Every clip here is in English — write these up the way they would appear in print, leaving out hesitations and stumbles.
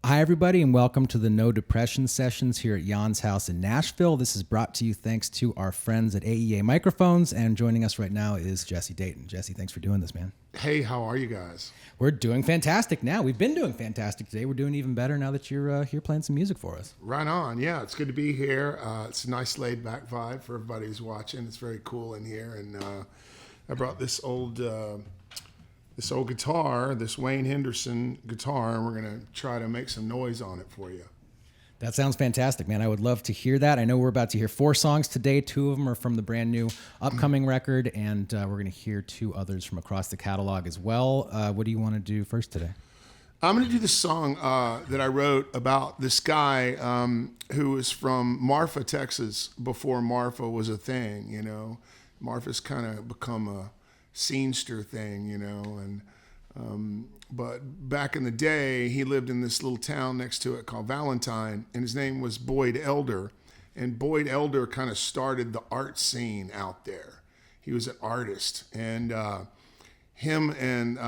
Hi, everybody, and welcome to the No Depression sessions here at Jan's house in Nashville. This is brought to you thanks to our friends at AEA Microphones, and joining us right now is Jesse Dayton. Jesse, thanks for doing this, man. Hey, how are you guys? We're doing fantastic now. We've been doing fantastic today. We're doing even better now that you're here playing some music for us. Right on. Yeah, it's good to be here. It's a nice laid-back vibe for everybody who's watching. It's very cool in here, and I brought this old guitar, this Wayne Henderson guitar, and we're going to try to make some noise on it for you. That sounds fantastic, man. I would love to hear that. I know we're about to hear 4 songs today. 2 of them are from the brand new upcoming record, and we're going to hear 2 others from across the catalog as well. What do you want to do first today? I'm going to do this song that I wrote about this guy who was from Marfa, Texas, before Marfa was a thing, you know. Marfa's kind of become a scenester thing, you know, and but back in the day, he lived in this little town next to it called Valentine, and his name was Boyd Elder, and Boyd Elder kind of started the art scene out there. He was an artist, and him and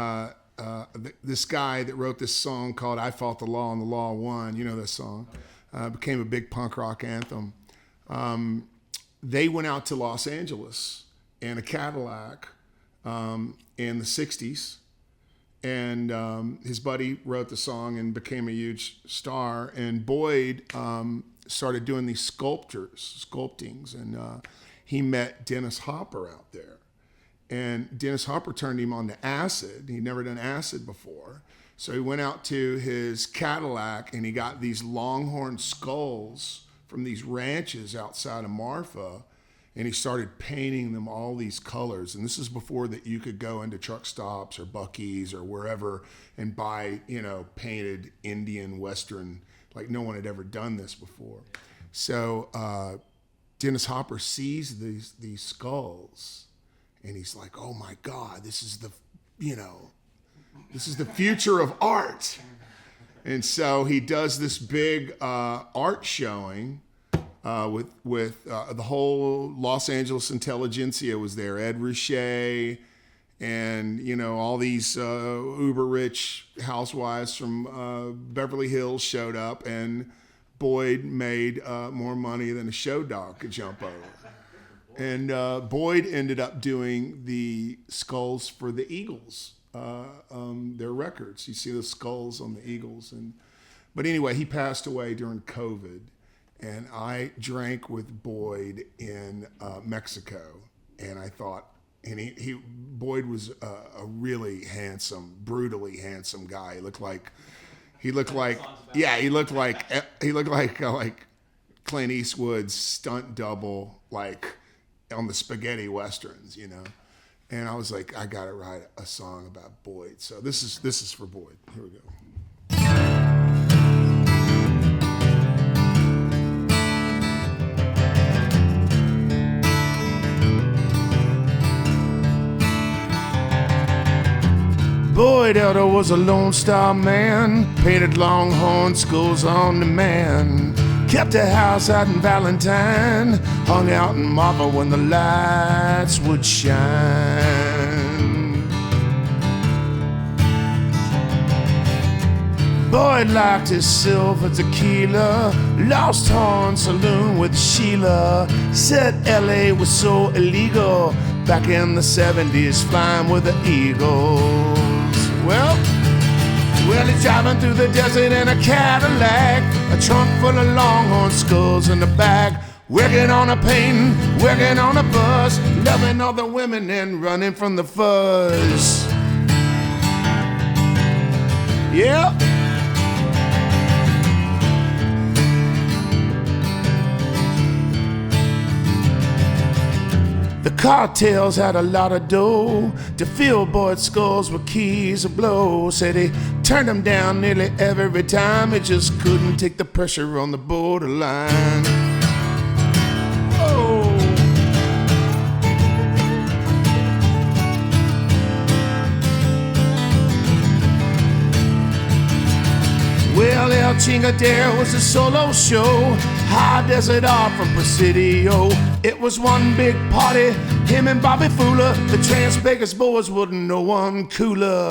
this guy that wrote this song called "I Fought the Law and the Law Won," you know this song, became a big punk rock anthem. They went out to Los Angeles in a Cadillac in the 60s, and his buddy wrote the song and became a huge star, and Boyd started doing these sculptings, and he met Dennis Hopper out there, and Dennis Hopper turned him on to acid. He'd never done acid before, so he went out to his Cadillac and he got these longhorn skulls from these ranches outside of Marfa, and he started painting them all these colors. And this is before that you could go into truck stops or Buc-ee's or wherever and buy, you know, painted Indian Western, like no one had ever done this before. So Dennis Hopper sees these skulls, and he's like, oh my God, this is the future of art. And so he does this big art showing with the whole Los Angeles intelligentsia was there. Ed Ruscha and, you know, all these uber rich housewives from Beverly Hills showed up, and Boyd made more money than a show dog could jump over. And Boyd ended up doing the skulls for the Eagles, their records. You see the skulls on the Eagles. But anyway, he passed away during COVID. And I drank with Boyd in Mexico, and I thought, and Boyd was a really handsome, brutally handsome guy. He looked like Clint Eastwood's stunt double, like on the spaghetti westerns, you know. And I was like, I gotta write a song about Boyd. So this is for Boyd. Here we go. Boyd Elder was a Lone Star man, painted longhorn skulls on demand, kept a house out in Valentine, hung out in Marfa when the lights would shine. Boyd liked his silver tequila, lost horn saloon with Sheila, said LA was so illegal, back in the 70s flying with the Eagles. Well, he's driving through the desert in a Cadillac, a trunk full of longhorn skulls in the back, working on a painting, working on a bus, loving all the women and running from the fuzz. Yeah. The cartels had a lot of dough to fill Boyd's skulls with keys of blow. Said he turned them down nearly every time. He just couldn't take the pressure on the borderline. Oh. Well, El Chingadero was a solo show, high desert art from Presidio. It was one big party, him and Bobby Fuller. The Trans Vegas boys wouldn't know one cooler.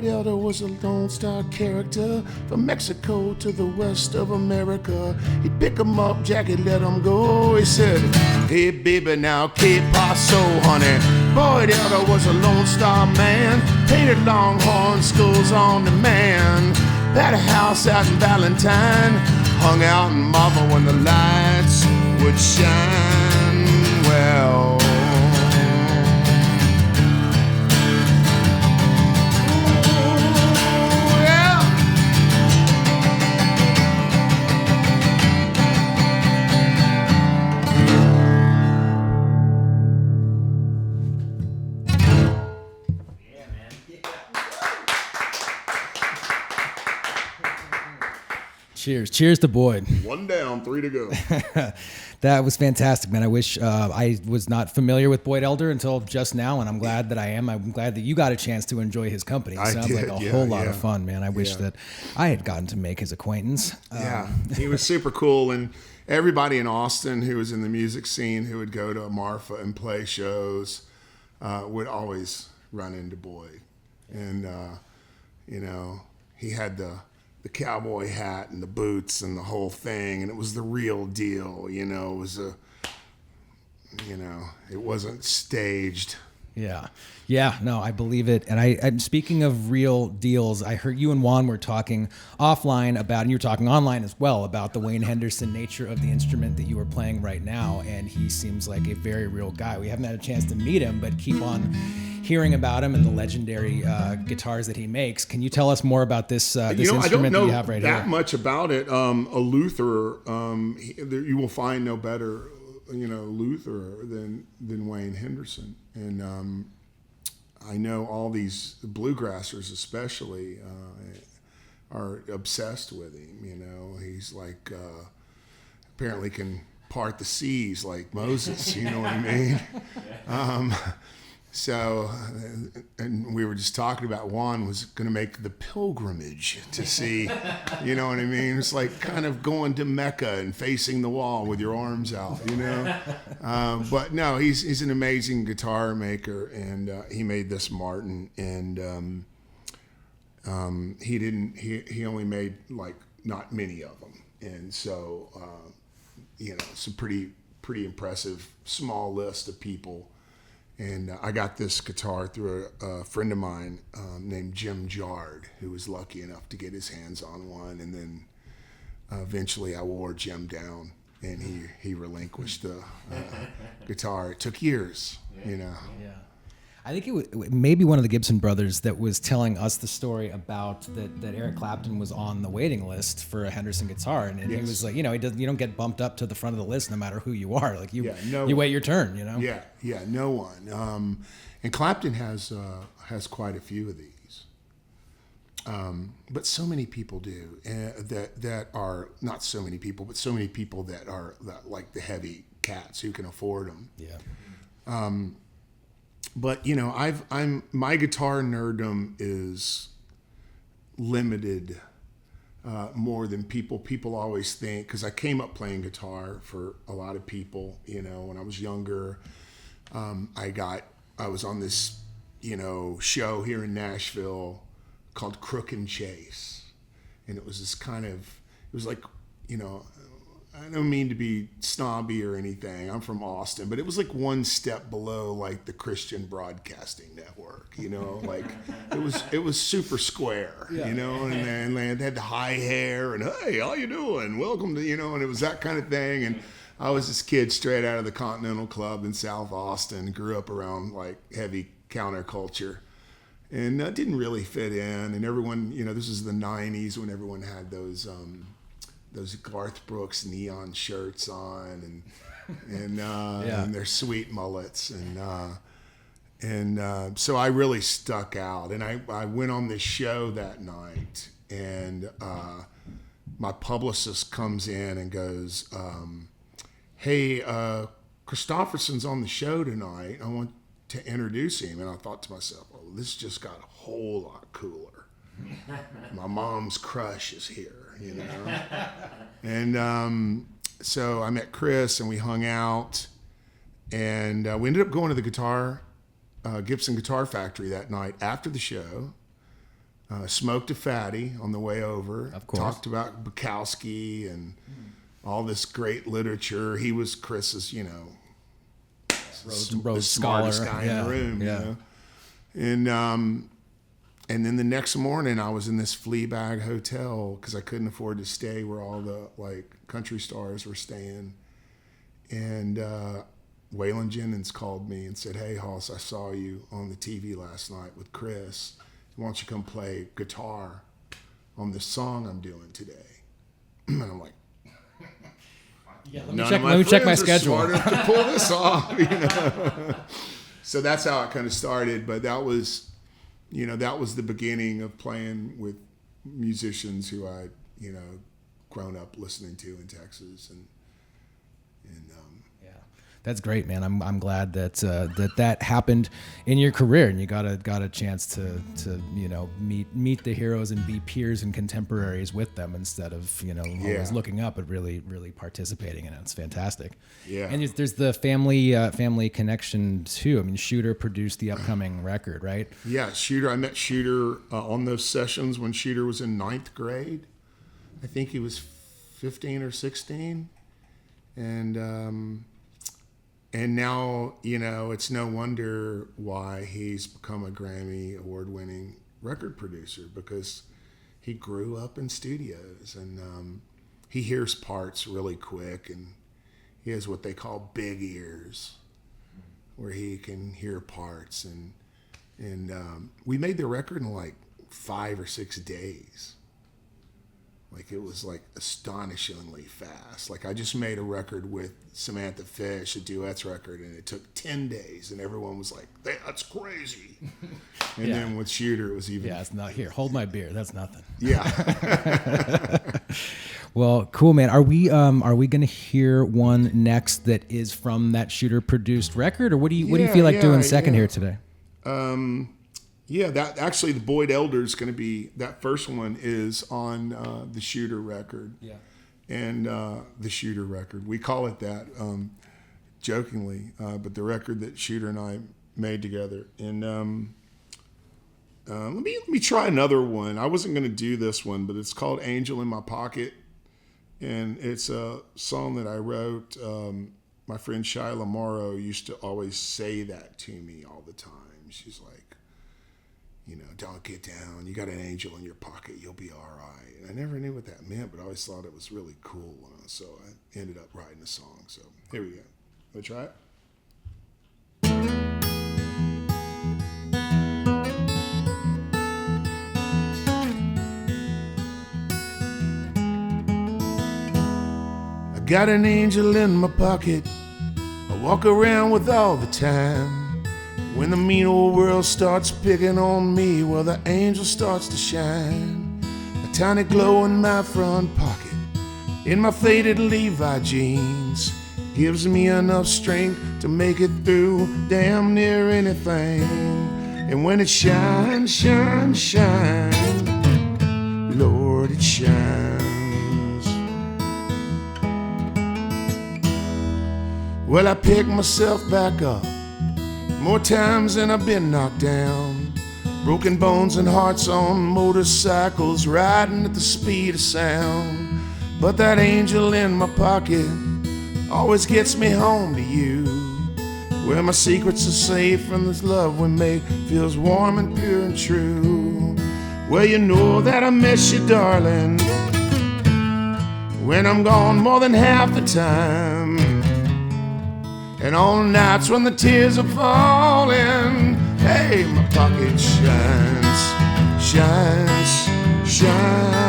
Boyd Elder was a Lone Star character. From Mexico to the west of America. He'd pick 'em up, Jackie let 'em go. He said, hey baby, now que paso, honey. Boyd Elder was a Lone Star man. Painted longhorn skulls on the man. Had a house out in Valentine. Hung out in Marfa when the lights would shine. Well, Cheers to Boyd. one down, 3 to go. That was fantastic, man. I wish I was not familiar with Boyd Elder until just now, and I'm glad that I am. I'm glad that you got a chance to enjoy his company. It sounds like a whole lot of fun, man. I wish that I had gotten to make his acquaintance. Yeah, he was super cool, and everybody in Austin who was in the music scene who would go to Marfa and play shows would always run into Boyd. And, you know, he had the cowboy hat and the boots and the whole thing, and it was the real deal, you know. It was it wasn't staged. Yeah, no, I believe it. And speaking of real deals, I heard you and Juan were talking offline about, and you were talking online as well, about the Wayne Henderson nature of the instrument that you are playing right now. And he seems like a very real guy. We haven't had a chance to meet him, but keep on hearing about him and the legendary guitars that he makes. Can you tell us more about this instrument that you have right here? I don't know that much about it. A Luther, you will find no better, Luther than Wayne Henderson. And I know all these bluegrassers especially are obsessed with him. You know, he's like apparently can part the seas like Moses. You know what I mean? So, and we were just talking about Juan was going to make the pilgrimage to see, you know what I mean? It's like kind of going to Mecca and facing the wall with your arms out, you know? But no, he's an amazing guitar maker, and he made this Martin, and he only made like not many of them. And so, it's a pretty impressive small list of people. And I got this guitar through a friend of mine named Jim Jard, who was lucky enough to get his hands on one. And then eventually I wore Jim down, and he relinquished the guitar. It took years, you know. Yeah. I think it was maybe one of the Gibson brothers that was telling us the story about that Eric Clapton was on the waiting list for a Henderson guitar, and he was like, you don't get bumped up to the front of the list no matter who you are. Like you wait your turn, you know. Yeah, no one. And Clapton has quite a few of these, but so many people do that are not so many people, but so many people that are like the heavy cats who can afford them. Yeah. But my guitar nerddom is limited more than people. People always think, because I came up playing guitar for a lot of people. When I was younger, I was on this show here in Nashville called Crook and Chase, and it was this it was like I don't mean to be snobby or anything. I'm from Austin, but it was like one step below like the Christian Broadcasting Network, like it was super square, and they had the high hair and hey, how you doing? Welcome to, and it was that kind of thing. And I was this kid straight out of the Continental Club in South Austin, grew up around like heavy counterculture, and didn't really fit in. And everyone, this is the 90s when everyone had those Garth Brooks neon shirts on and their sweet mullets, and so I really stuck out, and I went on this show that night, and my publicist comes in and goes, hey, Christofferson's on the show tonight, I want to introduce him. And I thought to myself, oh, this just got a whole lot cooler. My mom's crush is here. And so I met Chris, and we hung out, and we ended up going to the Gibson Guitar Factory that night after the show. Smoked a fatty on the way over. Of course. Talked about Bukowski and all this great literature. He was Chris's, the Rhodes smartest scholar. guy in the room. And then the next morning, I was in this Fleabag hotel because I couldn't afford to stay where all the country stars were staying. And Waylon Jennings called me and said, "Hey, Hoss, I saw you on the TV last night with Chris. Why don't you come play guitar on this song I'm doing today?" And I'm like, let me check my schedule. Smart enough to pull this off, So that's how it kind of started. But that was the beginning of playing with musicians who I'd, grown up listening to in Texas, and that's great, man. I'm glad that that happened in your career, and you got a chance to meet the heroes and be peers and contemporaries with them instead of always looking up, but really participating in it. It's fantastic. Yeah. And there's the family connection too. I mean, Shooter produced the upcoming record, right? Yeah, Shooter. I met Shooter on those sessions when Shooter was in 9th grade. I think he was 15 or 16, and now, it's no wonder why he's become a Grammy award-winning record producer, because he grew up in studios, and he hears parts really quick, and he has what they call big ears, where he can hear parts. And we made the record in 5 or 6 days. It was astonishingly fast. I just made a record with Samantha Fish, a duets record, and it took 10 days, and everyone was like, "That's crazy." And then with Shooter, it was even. Yeah, it's not here. Hold my beer. That's nothing. Yeah. Well, cool, man. Are we gonna hear one next that is from that Shooter produced record, or what do you feel like doing second here today? Yeah, that actually the Boyd Elder is going to be, that first one is on the Shooter record. Yeah. And the Shooter record, we call it that jokingly, but the record that Shooter and I made together. And let me try another one. I wasn't going to do this one, but it's called "Angel in My Pocket," and it's a song that I wrote. My friend Shyla Morrow used to always say that to me all the time. She's like, "Don't get down. You got an angel in your pocket. You'll be all right." And I never knew what that meant, but I always thought it was really cool. So I ended up writing a song. So here we go. Want to try it? I got an angel in my pocket. I walk around with all the time. When the mean old world starts picking on me, well, the angel starts to shine. A tiny glow in my front pocket, in my faded Levi jeans, gives me enough strength to make it through damn near anything. And when it shines, shines, shines, Lord, it shines. Well, I pick myself back up more times than I've been knocked down. Broken bones and hearts on motorcycles, riding at the speed of sound. But that angel in my pocket always gets me home to you, where my secrets are safe and this love we make feels warm and pure and true. Well, you know that I miss you, darling, when I'm gone more than half the time. And on nights when the tears are falling, hey, my pocket shines, shines, shines.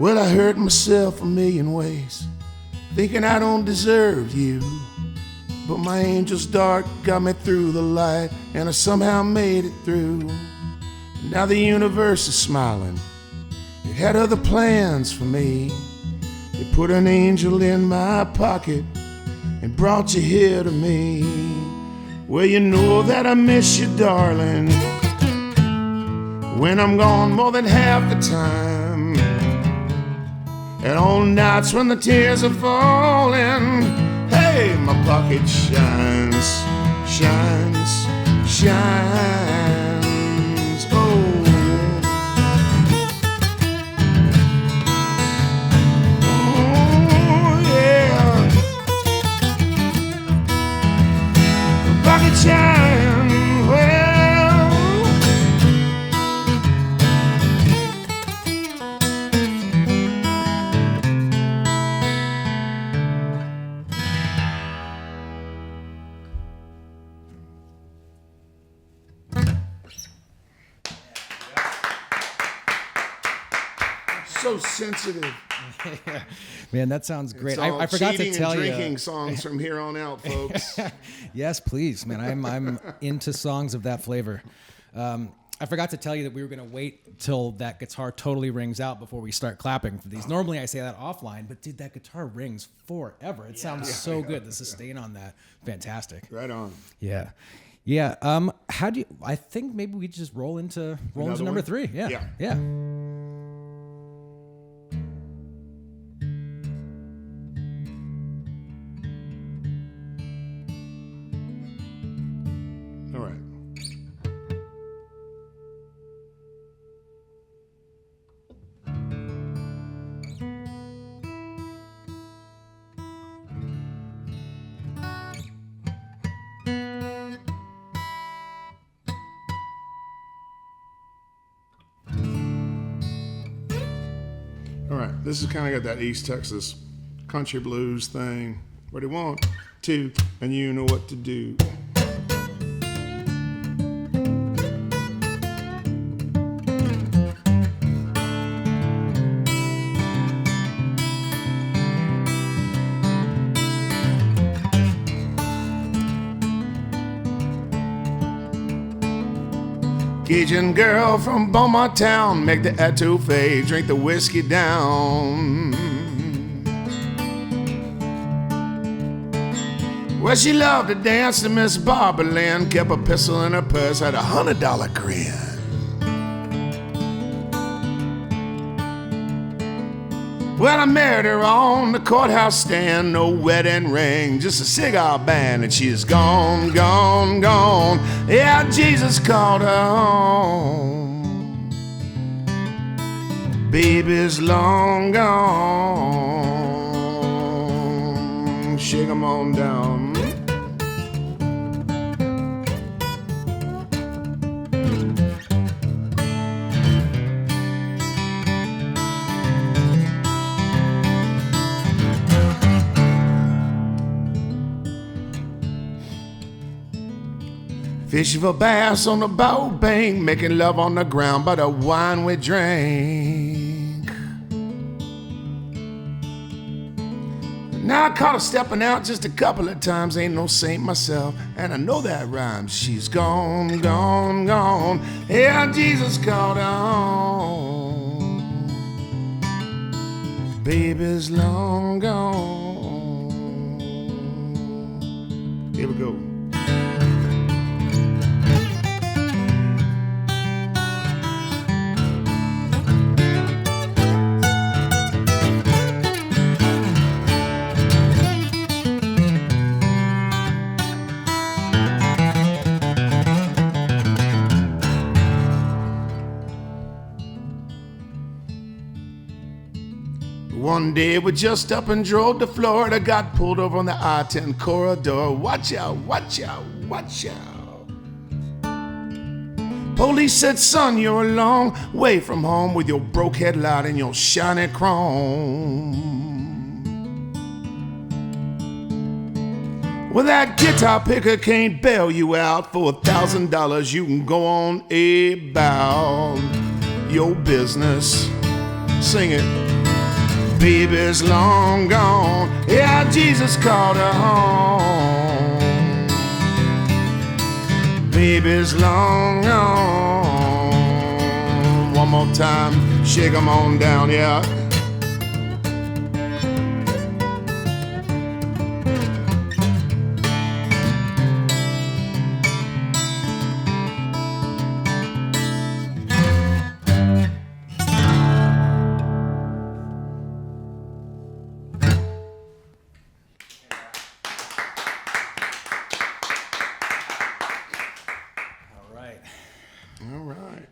Well, I hurt myself a million ways, thinking I don't deserve you. But my angel's dark got me through the light, and I somehow made it through. Now the universe is smiling. It had other plans for me. They put an angel in my pocket and brought you here to me. Well, you know that I miss you, darling, when I'm gone more than half the time. And on nights when the tears are falling, hey, my pocket shines, shines, shines. Oh, oh yeah. My pocket shines, well. So sensitive. Man, that sounds great. It's all I forgot to cheating tell and you. drinking songs from here on out, folks. Yes, please, man. I'm into songs of that flavor. I forgot to tell you that we were going to wait till that guitar totally rings out before we start clapping for these. Normally I say that offline, but dude, that guitar rings forever. It sounds so good. The sustain on that, fantastic. Right on. Yeah. Yeah. How do you? I think maybe we just roll into Another number one? 3. Yeah. Yeah. Yeah. All right. All right, this is kind of got that East Texas country blues thing. What do you want? 2, and you know what to do. Cajun girl from Beaumont town, make the etouffee, drink the whiskey down. Well, she loved to dance to Miss Barbara Lynn, kept a pistol in her purse, had $100 grin. Well, I married her on the courthouse stand, no wedding ring, just a cigar band, and she's gone, gone, gone. Yeah, Jesus called her home. Baby's long gone. Shake 'em on down. Fishing for bass on the bow bank, making love on the ground by the wine we drank. Now I caught her stepping out just a couple of times, ain't no saint myself, and I know that rhymes. She's gone, gone, gone. Yeah, Jesus called her home. Baby's long gone. Here we go. One day we just up and drove to Florida, got pulled over on the I-10 corridor. Watch out, watch out, watch out. Police said, son, you're a long way from home with your broke headlight and your shiny chrome. Well, that guitar picker can't bail you out. For $1,000 you can go on about your business. Sing it. Baby's long gone. Yeah, Jesus called her home. Baby's long gone. One more time, shake 'em on down, yeah.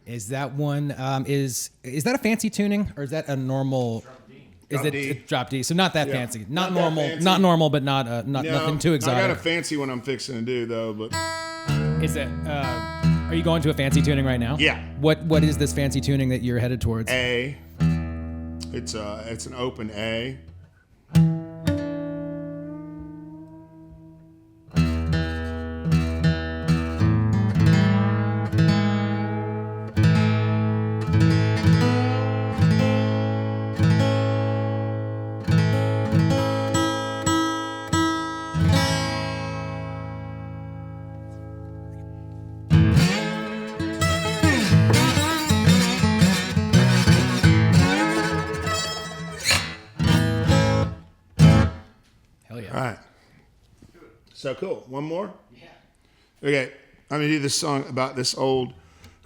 Is that one, is that a fancy tuning or is that a normal? Is Drop it D. Drop D? So not that Yeah. fancy, not Not that normal, fancy. not normal, but not nothing too exotic. I got a fancy one I'm fixing to do though, but Is it? Are you going to a fancy tuning right now? Yeah. What is this fancy tuning that you're headed towards? A. It's an open A. Hell yeah. All right. So cool. One more? Yeah. Okay. I'm going to do this song about this old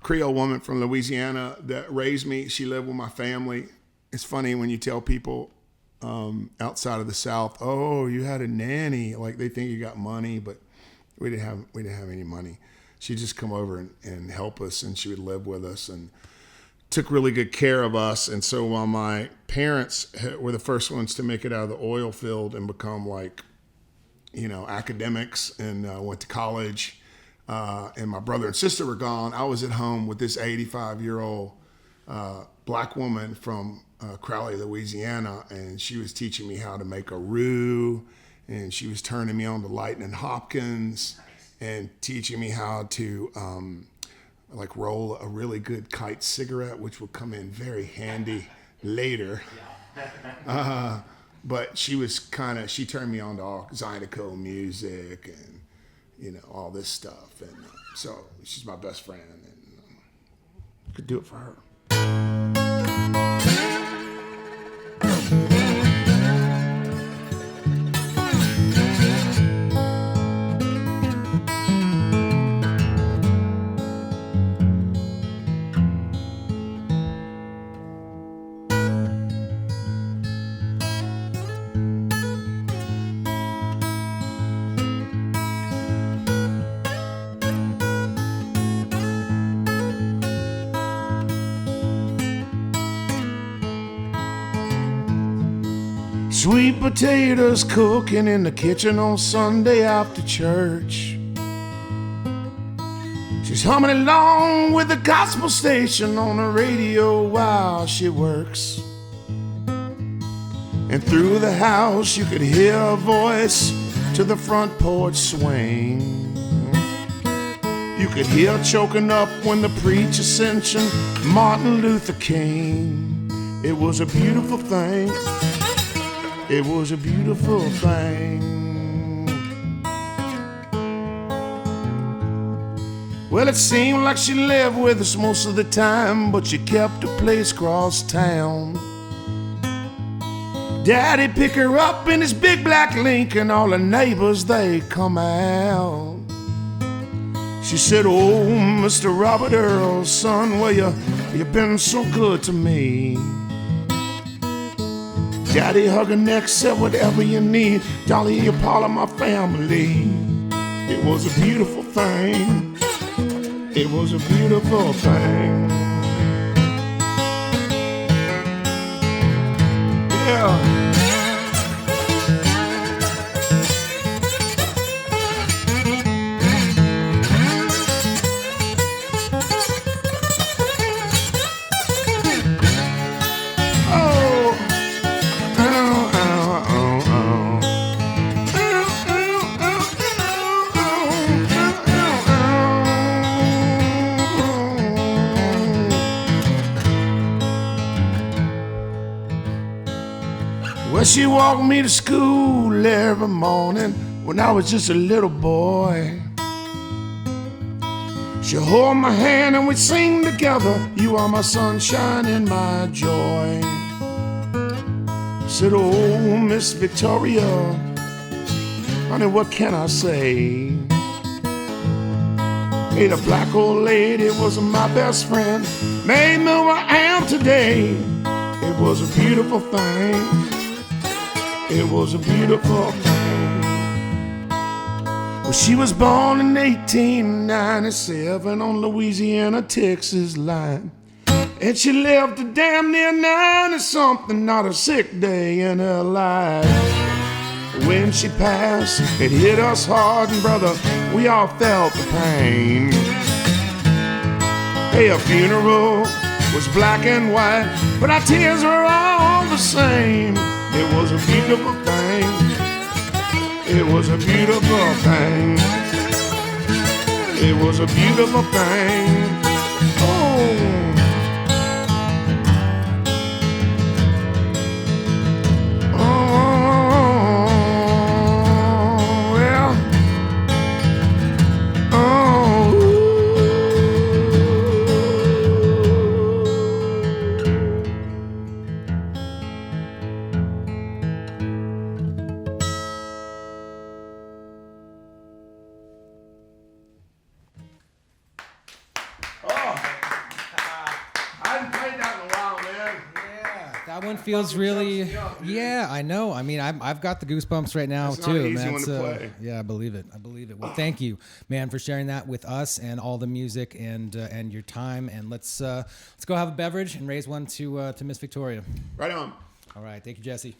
Creole woman from Louisiana that raised me. She lived with my family. It's funny when you tell people outside of the South, oh, you had a nanny. Like they think you got money, but we didn't have any money. She'd just come over and help us, and she would live with us and took really good care of us. And so while my parents were the first ones to make it out of the oil field and become like, academics and went to college, and my brother and sister were gone, I was at home with this 85-year-old black woman from Crowley, Louisiana, and she was teaching me how to make a roux, and she was turning me on to Lightning Hopkins and teaching me how to roll a really good kite cigarette, which will come in very handy later. But she turned me on to all Zydeco music and, all this stuff. And so she's my best friend, and could do it for her. Sweet potatoes cooking in the kitchen on Sunday after church. She's humming along with the gospel station on the radio while she works. And through the house you could hear a voice to the front porch swing. You could hear choking up when the preacher mentioned Martin Luther King. It was a beautiful thing. It was a beautiful thing. Well, it seemed like she lived with us most of the time, but she kept a place across town. Daddy picked her up in his big black Lincoln, all the neighbors, they come out. She said, oh, Mr. Robert Earl, son, well, you've been so good to me. Daddy hugged her neck, said, whatever you need, Dolly, you're part of my family. It was a beautiful thing. It was a beautiful thing. Yeah. Well, she walked me to school every morning when I was just a little boy. She hold my hand and we'd sing together, you are my sunshine and my joy. Said, oh, Miss Victoria, honey, what can I say? Hey, the black old lady was my best friend, made me who I am today. It was a beautiful thing. It was a beautiful thing. Well, she was born in 1897 on Louisiana-Texas line. And she lived to damn near 90-something, not a sick day in her life. When she passed, it hit us hard, and brother, we all felt the pain. Hey, a funeral was black and white, but our tears were all the same. It was a beautiful thing. It was a beautiful thing. It was a beautiful thing. Oh. That one feels really, yeah, I know. I mean, I've got the goosebumps right now That's too. not an easy That's, one to play. Yeah, I believe it. I believe it. Well, thank you, man, for sharing that with us and all the music and your time. And let's go have a beverage and raise one to Miss Victoria. Right on. All right, thank you, Jesse.